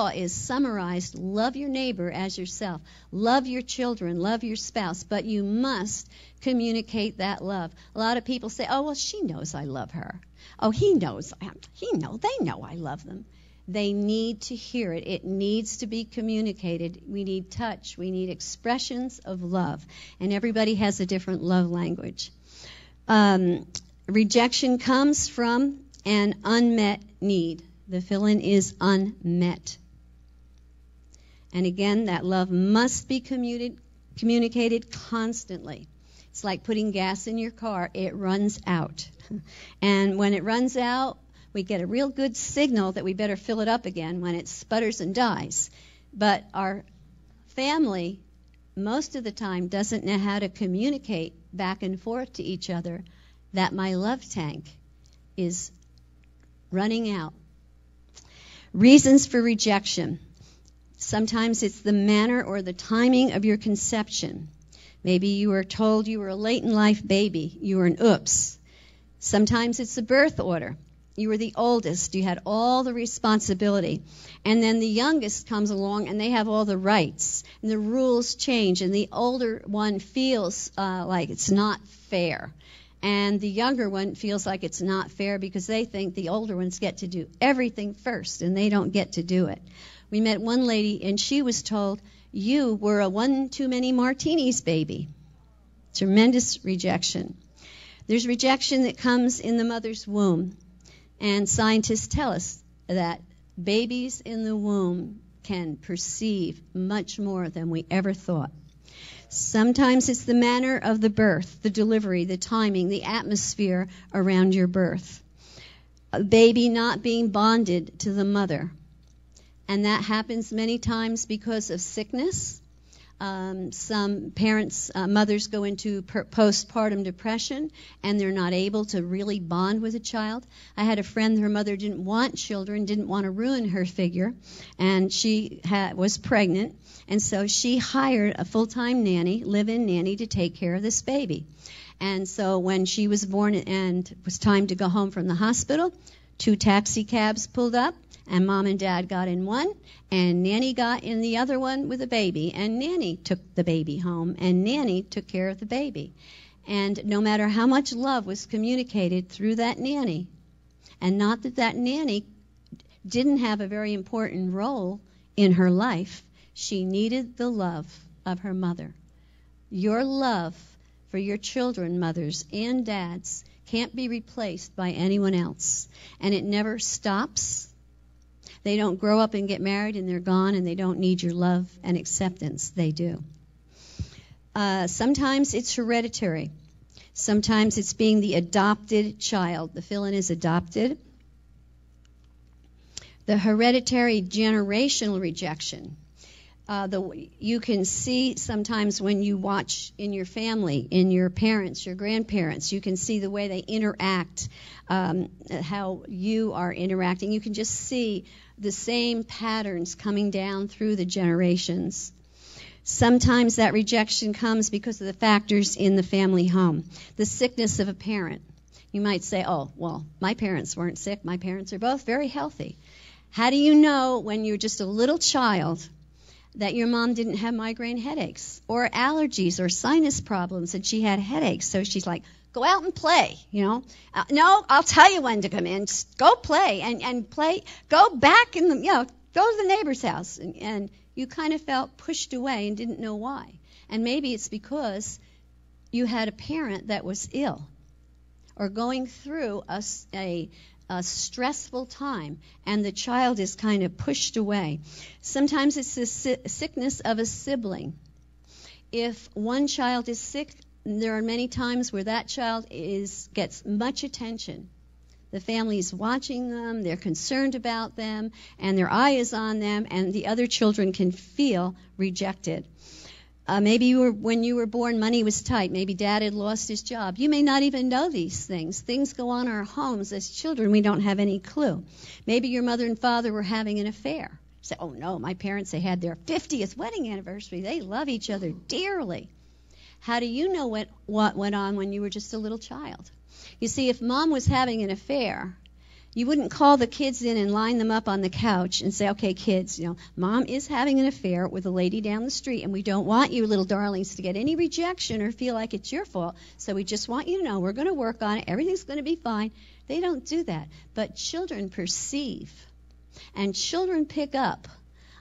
is summarized: love your neighbor as yourself, love your children, love your spouse, but you must communicate that love. A lot of people say, oh, well, she knows I love her. Oh, he knows, they know I love them. They need to hear it. It needs to be communicated. We need touch. We need expressions of love. And everybody has a different love language. Rejection comes from an unmet need. The fill-in is unmet. And again, that love must be communicated constantly. It's like putting gas in your car. It runs out. And when it runs out, we get a real good signal that we better fill it up again when it sputters and dies. But our family, most of the time, doesn't know how to communicate back and forth to each other that my love tank is running out. Reasons for rejection. Sometimes it's the manner or the timing of your conception. Maybe you were told you were a late-in-life baby. You were an oops. Sometimes it's the birth order. You were the oldest. You had all the responsibility. And then the youngest comes along, and they have all the rights. And the rules change, and the older one feels like it's not fair. And the younger one feels like it's not fair because they think the older ones get to do everything first, and they don't get to do it. We met one lady, and she was told, you were a one too many martinis baby. Tremendous rejection. There's rejection that comes in the mother's womb. And scientists tell us that babies in the womb can perceive much more than we ever thought. Sometimes it's the manner of the birth, the delivery, the timing, the atmosphere around your birth. A baby not being bonded to the mother. And that happens many times because of sickness. Some parents, mothers go into postpartum depression, and they're not able to really bond with a child. I had a friend, her mother didn't want children, didn't want to ruin her figure, and she was pregnant, and so she hired a full-time nanny, live-in nanny, to take care of this baby. And so when she was born and it was time to go home from the hospital, 2 taxi cabs pulled up, and Mom and Dad got in one, and Nanny got in the other one with a baby, and Nanny took the baby home, and Nanny took care of the baby. And no matter how much love was communicated through that nanny, and not that that nanny didn't have a very important role in her life, she needed the love of her mother. Your love for your children, mothers and dads, can't be replaced by anyone else. And it never stops. They don't grow up and get married and they're gone, and they don't need your love and acceptance. They do. Sometimes it's hereditary. Sometimes it's being the adopted child. The fill-in is adopted. The hereditary generational rejection. You can see sometimes when you watch in your family, in your parents, your grandparents, you can see the way they interact, how you are interacting. You can just see the same patterns coming down through the generations. Sometimes that rejection comes because of the factors in the family home. The sickness of a parent. You might say, oh, well, my parents weren't sick. My parents are both very healthy. How do you know when you're just a little child that your mom didn't have migraine headaches or allergies or sinus problems, and she had headaches? So she's like, go out and play, no, I'll tell you when to come in. Just go play and play. Go back in the, go to the neighbor's house. And you kind of felt pushed away and didn't know why. And maybe it's because you had a parent that was ill or going through a stressful time, and the child is kind of pushed away. Sometimes it's the sickness of a sibling. If one child is sick, there are many times where that child gets much attention. The family is watching them, they're concerned about them, and their eye is on them, and the other children can feel rejected. Maybe when you were born, money was tight. Maybe Dad had lost his job. You may not even know these things. Things go on in our homes as children. We don't have any clue. Maybe your mother and father were having an affair. You say, oh, no, my parents, they had their 50th wedding anniversary. They love each other dearly. How do you know what went on when you were just a little child? You see, if Mom was having an affair, You wouldn't call the kids in and line them up on the couch and say, okay, kids, Mom is having an affair with a lady down the street, and we don't want you little darlings to get any rejection or feel like it's your fault. So we just want you to know we're going to work on it. Everything's going to be fine. They don't do that. But children perceive, and children pick up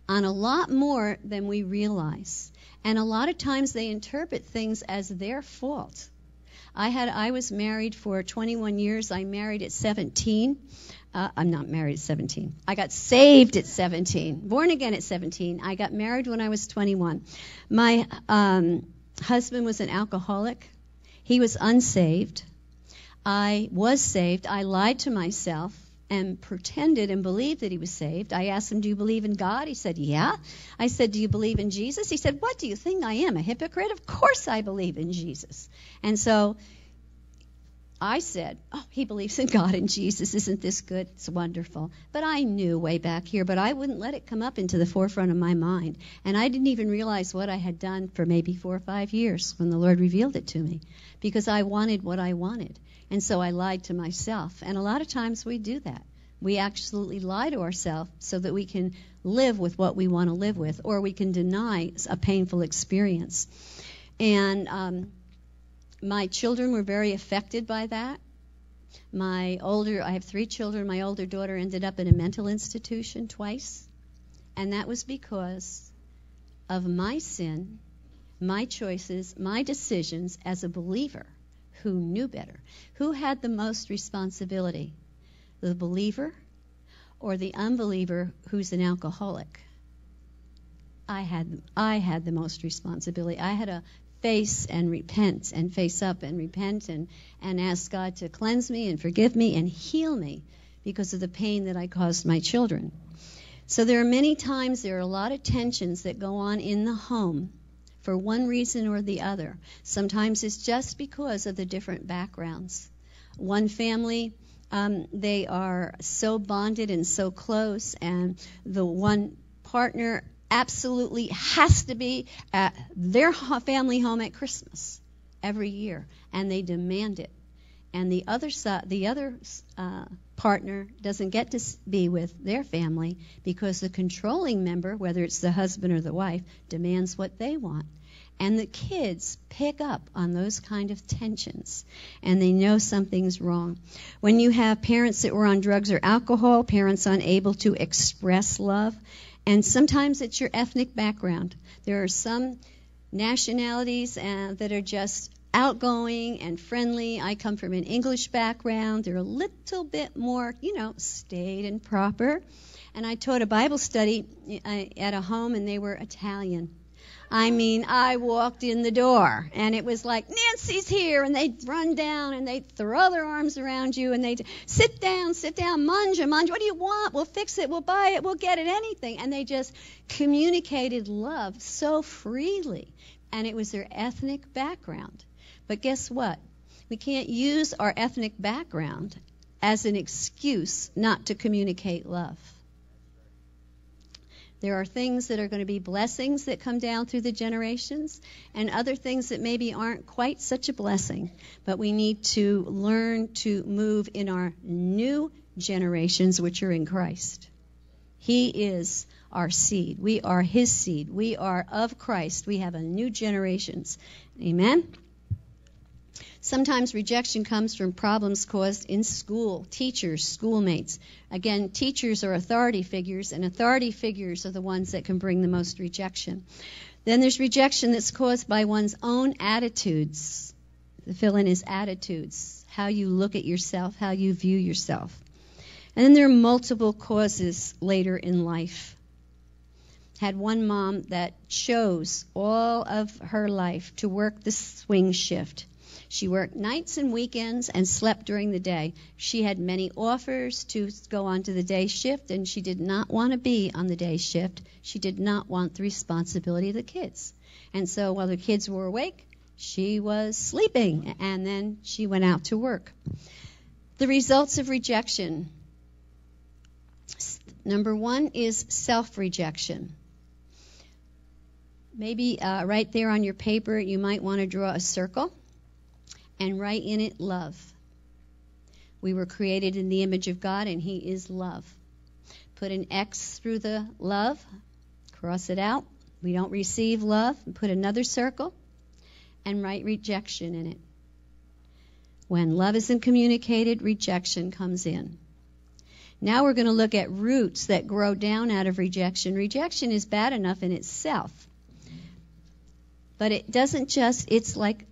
on a lot more than we realize. And a lot of times they interpret things as their fault. I was married for 21 years. I married at 17. I'm not married at 17. I got saved at 17. Born again at 17. I got married when I was 21. My husband was an alcoholic. He was unsaved. I was saved. I lied to myself and pretended and believed that he was saved. I asked him, do you believe in God? He said, yeah. I said, do you believe in Jesus? He said, what do you think I am, a hypocrite? Of course I believe in Jesus. And so I said, oh, he believes in God and Jesus. Isn't this good? It's wonderful. But I knew way back here, but I wouldn't let it come up into the forefront of my mind. And I didn't even realize what I had done for maybe 4 or 5 years when the Lord revealed it to me, because I wanted what I wanted. And so I lied to myself. And a lot of times we do that. We absolutely lie to ourselves so that we can live with what we want to live with, or we can deny a painful experience. And my children were very affected by that. I have 3 children. My older daughter ended up in a mental institution twice. And that was because of my sin, my choices, my decisions as a believer who knew better. Who had the most responsibility? The believer or the unbeliever who's an alcoholic? I had the most responsibility. I had to face and repent and face up and repent and ask God to cleanse me and forgive me and heal me because of the pain that I caused my children. So there are a lot of tensions that go on in the home for one reason or the other. Sometimes it's just because of the different backgrounds. One family, they are so bonded and so close, and the one partner absolutely has to be at their family home at Christmas every year, and they demand it. And the other partner doesn't get to be with their family because the controlling member, whether it's the husband or the wife, demands what they want. And the kids pick up on those kind of tensions, and they know something's wrong. When you have parents that were on drugs or alcohol, parents unable to express love, and sometimes it's your ethnic background. There are some nationalities that are just outgoing and friendly. I come from an English background. They're a little bit more, staid and proper. And I taught a Bible study at a home, and they were Italian. I walked in the door, and it was like, Nancy's here, and they'd run down, and they'd throw their arms around you, and they'd sit down, manja, what do you want? We'll fix it, we'll buy it, we'll get it, anything. And they just communicated love so freely, and it was their ethnic background. But guess what? We can't use our ethnic background as an excuse not to communicate love. There are things that are going to be blessings that come down through the generations, and other things that maybe aren't quite such a blessing. But we need to learn to move in our new generations, which are in Christ. He is our seed. We are his seed. We are of Christ. We have a new generations. Amen? Sometimes rejection comes from problems caused in school, teachers, schoolmates. Again, teachers are authority figures, and authority figures are the ones that can bring the most rejection. Then there's rejection that's caused by one's own attitudes. The fill-in is attitudes, how you look at yourself, how you view yourself. And then there are multiple causes later in life. Had one mom that chose all of her life to work the swing shift. She worked nights and weekends and slept during the day. She had many offers to go on to the day shift, and she did not want to be on the day shift. She did not want the responsibility of the kids. And so while the kids were awake, she was sleeping, and then she went out to work. The results of rejection. Number 1 is self-rejection. Maybe right there on your paper, you might want to draw a circle and write in it love. We were created in the image of God, and He is love. Put an X through the love, cross it out. We don't receive love. Put another circle and write rejection in it. When love isn't communicated, rejection comes in. Now we're going to look at roots that grow down out of rejection. Rejection is bad enough in itself. But it doesn't just, it's like,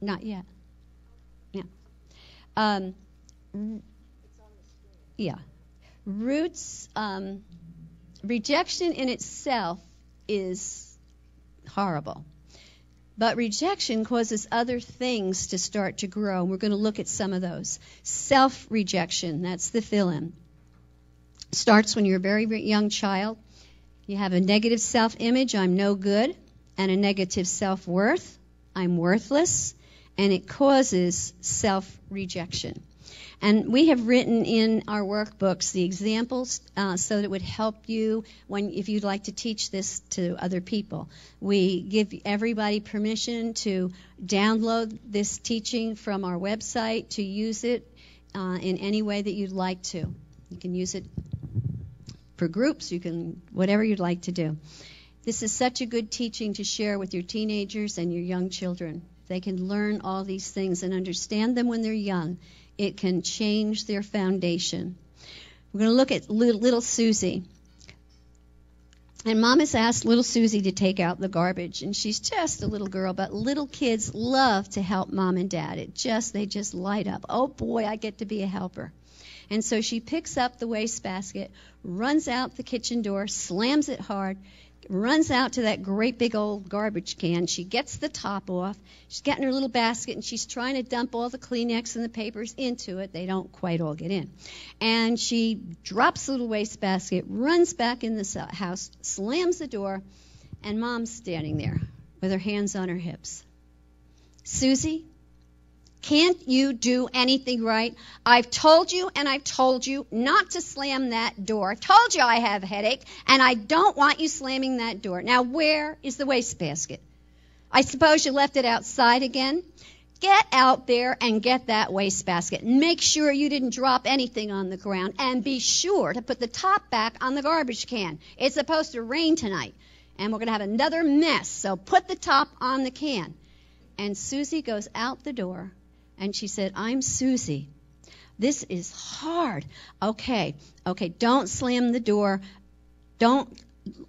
not yet. Yeah. Yeah. Roots, rejection in itself is horrible. But rejection causes other things to start to grow. We're going to look at some of those. Self-rejection, that's the fill-in. Starts when you're a very, very young child. You have a negative self-image, I'm no good, and a negative self-worth, I'm worthless, and it causes self-rejection. And we have written in our workbooks the examples so that it would help you if you'd like to teach this to other people. We give everybody permission to download this teaching from our website to use it in any way that you'd like to. You can use it for groups, whatever you'd like to do. This is such a good teaching to share with your teenagers and your young children. They can learn all these things and understand them when they're young. It can change their foundation. We're going to look at little Susie. And Mom has asked little Susie to take out the garbage. And she's just a little girl, but little kids love to help Mom and Dad. They just light up. Oh, boy, I get to be a helper. And so she picks up the wastebasket, runs out the kitchen door, slams it hard, runs out to that great big old garbage can. She gets the top off. She's getting her little basket, and she's trying to dump all the Kleenex and the papers into it. They don't quite all get in. And she drops the little wastebasket, runs back in the house, slams the door, and Mom's standing there with her hands on her hips. Susie, can't you do anything right? I've told you and I've told you not to slam that door. I told you I have a headache, and I don't want you slamming that door. Now, where is the wastebasket? I suppose you left it outside again? Get out there and get that wastebasket. Make sure you didn't drop anything on the ground, and be sure to put the top back on the garbage can. It's supposed to rain tonight, and we're going to have another mess, so put the top on the can. And Susie goes out the door. And she said, I'm Susie. This is hard. Okay, don't slam the door. Don't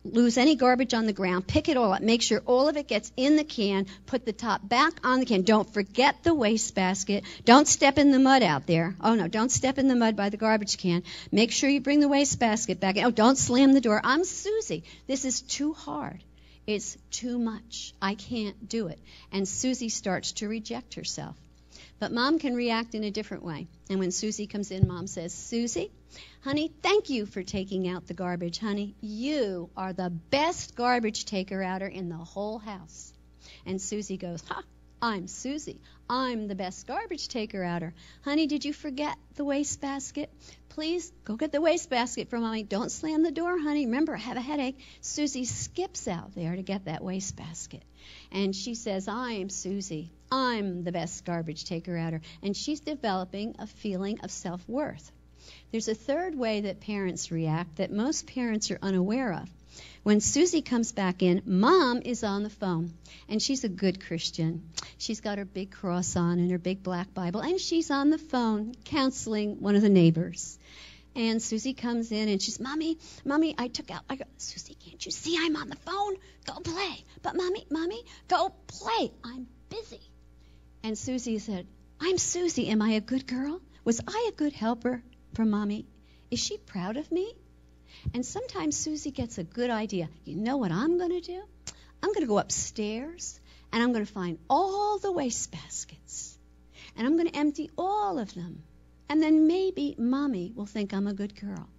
lose any garbage on the ground. Pick it all up. Make sure all of it gets in the can. Put the top back on the can. Don't forget the wastebasket. Don't step in the mud out there. Oh, no, don't step in the mud by the garbage can. Make sure you bring the wastebasket back. Oh, don't slam the door. I'm Susie. This is too hard. It's too much. I can't do it. And Susie starts to reject herself. But Mom can react in a different way. And when Susie comes in, Mom says, Susie, honey, thank you for taking out the garbage, honey. You are the best garbage taker-outer in the whole house. And Susie goes, I'm Susie. I'm the best garbage taker-outer. Honey, did you forget the wastebasket? Please go get the wastebasket for Mommy. Don't slam the door, honey. Remember, I have a headache. Susie skips out there to get that wastebasket. And she says, I'm Susie. I'm the best garbage taker-outer. And she's developing a feeling of self-worth. There's a third way that parents react that most parents are unaware of. When Susie comes back in, Mom is on the phone, and she's a good Christian. She's got her big cross on and her big black Bible, and she's on the phone counseling one of the neighbors. And Susie comes in, and she's, Mommy, Susie, can't you see I'm on the phone? Go play. But Mommy, go play. I'm busy. And Susie said, I'm Susie. Am I a good girl? Was I a good helper for Mommy? Is she proud of me? And sometimes Susie gets a good idea. You know what I'm going to do? I'm going to go upstairs, and I'm going to find all the wastebaskets. And I'm going to empty all of them. And then maybe Mommy will think I'm a good girl.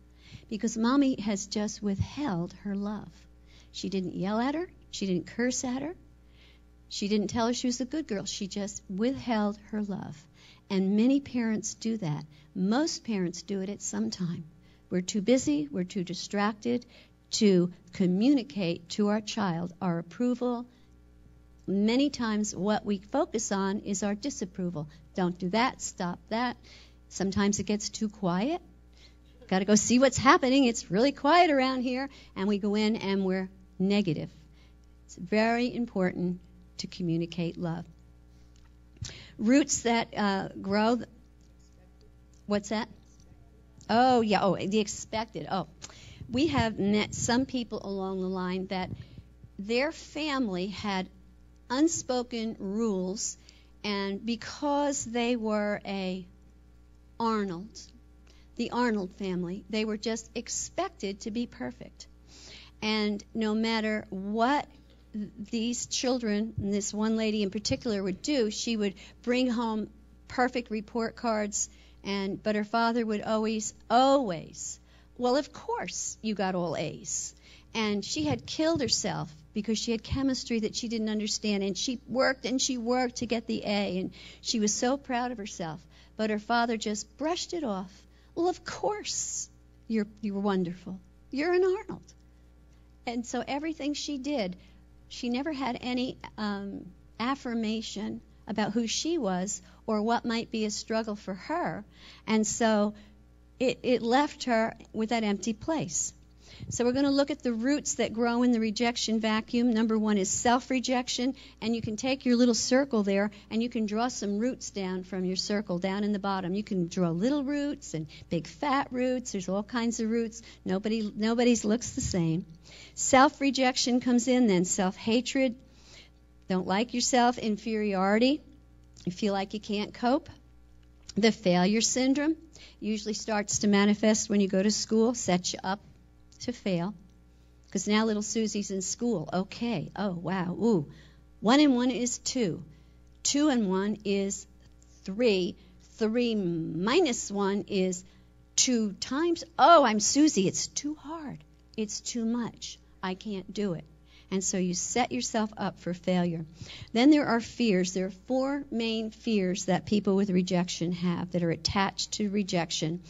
Because Mommy has just withheld her love. She didn't yell at her. She didn't curse at her. She didn't tell her she was a good girl. She just withheld her love. And many parents do that. Most parents do it at some time. We're too busy, we're too distracted to communicate to our child our approval, many times what we focus on is our disapproval. Don't do that, stop that. Sometimes it gets too quiet. Got to go see what's happening. It's really quiet around here. And we go in and we're negative. It's very important to communicate love. Roots that grow. What's that? Oh, yeah. Oh, the expected. Oh, we have met some people along the line that their family had unspoken rules, and because they were the Arnold family, they were just expected to be perfect. And no matter what these children, and this one lady in particular, would do, she would bring home perfect report cards, but her father would always, well, of course you got all A's. And she had killed herself because she had chemistry that she didn't understand, and she worked to get the A, and she was so proud of herself. But her father just brushed it off. Well, of course you're wonderful. You're an Arnold. And so everything she did, she never had any affirmation about who she was or what might be a struggle for her. And so it left her with that empty place. So we're going to look at the roots that grow in the rejection vacuum. Number one is self-rejection, and you can take your little circle there and you can draw some roots down from your circle down in the bottom. You can draw little roots and big fat roots. There's all kinds of roots. Nobody's looks the same. Self-rejection comes in, then self-hatred. Don't like yourself, inferiority. You feel like you can't cope. The failure syndrome usually starts to manifest when you go to school, sets you up to fail. Because now little Susie's in school. Okay. Oh, wow. Ooh. 1 and 1 is 2. 2 and 1 is 3. 3 minus 1 is 2 times. Oh, I'm Susie. It's too hard. It's too much. I can't do it. And so you set yourself up for failure. Then there are fears. There are 4 main fears that people with rejection have that are attached to rejection.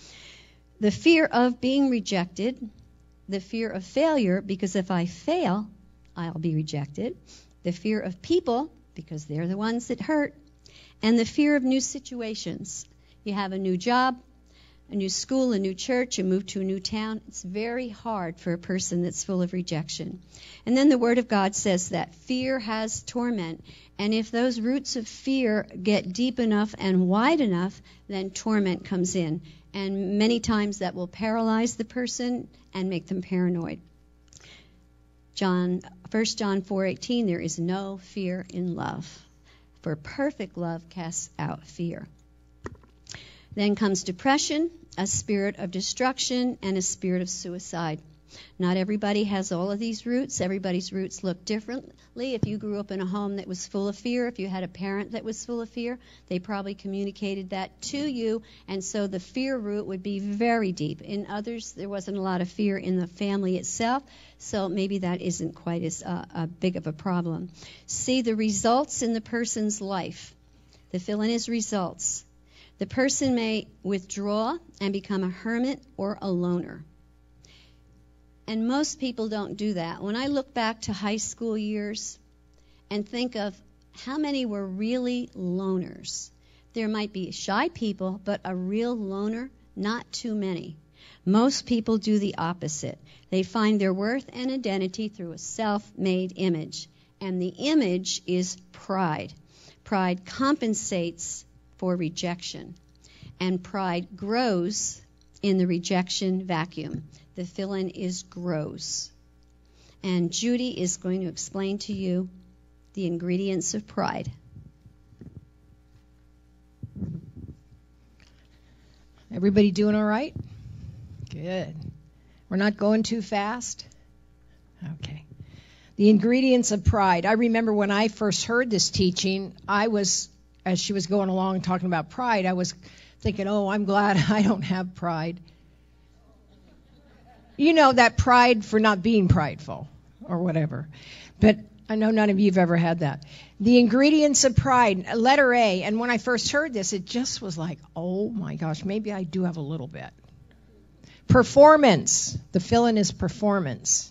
The fear of being rejected. The fear of failure, because if I fail, I'll be rejected. The fear of people, because they're the ones that hurt. And the fear of new situations. You have a new job, a new school, a new church, you move to a new town. It's very hard for a person that's full of rejection. And then the Word of God says that fear has torment. And if those roots of fear get deep enough and wide enough, then torment comes in. And many times that will paralyze the person and make them paranoid. 1 John 4:18, there is no fear in love. For perfect love casts out fear. Then comes depression, a spirit of destruction, and a spirit of suicide. Not everybody has all of these roots. Everybody's roots look differently. If you grew up in a home that was full of fear, if you had a parent that was full of fear, they probably communicated that to you, and so the fear root would be very deep. In others, there wasn't a lot of fear in the family itself, so maybe that isn't quite as big of a problem. See the results in the person's life. The fill-in is results. The person may withdraw and become a hermit or a loner. And most people don't do that. When I look back to high school years and think of how many were really loners, there might be shy people, but a real loner, not too many. Most people do the opposite. They find their worth and identity through a self-made image. And the image is pride. Pride compensates for rejection. And pride grows in the rejection vacuum. The fill-in is grows. And Judy is going to explain to you the ingredients of pride. Everybody doing all right? Good. We're not going too fast? Okay. The ingredients of pride. I remember when I first heard this teaching, as she was going along talking about pride, I was thinking, oh, I'm glad I don't have pride. You know, that pride for not being prideful or whatever. But I know none of you have ever had that. The ingredients of pride, letter A. And when I first heard this, it just was like, oh, my gosh, maybe I do have a little bit. Performance. The fill-in is performance.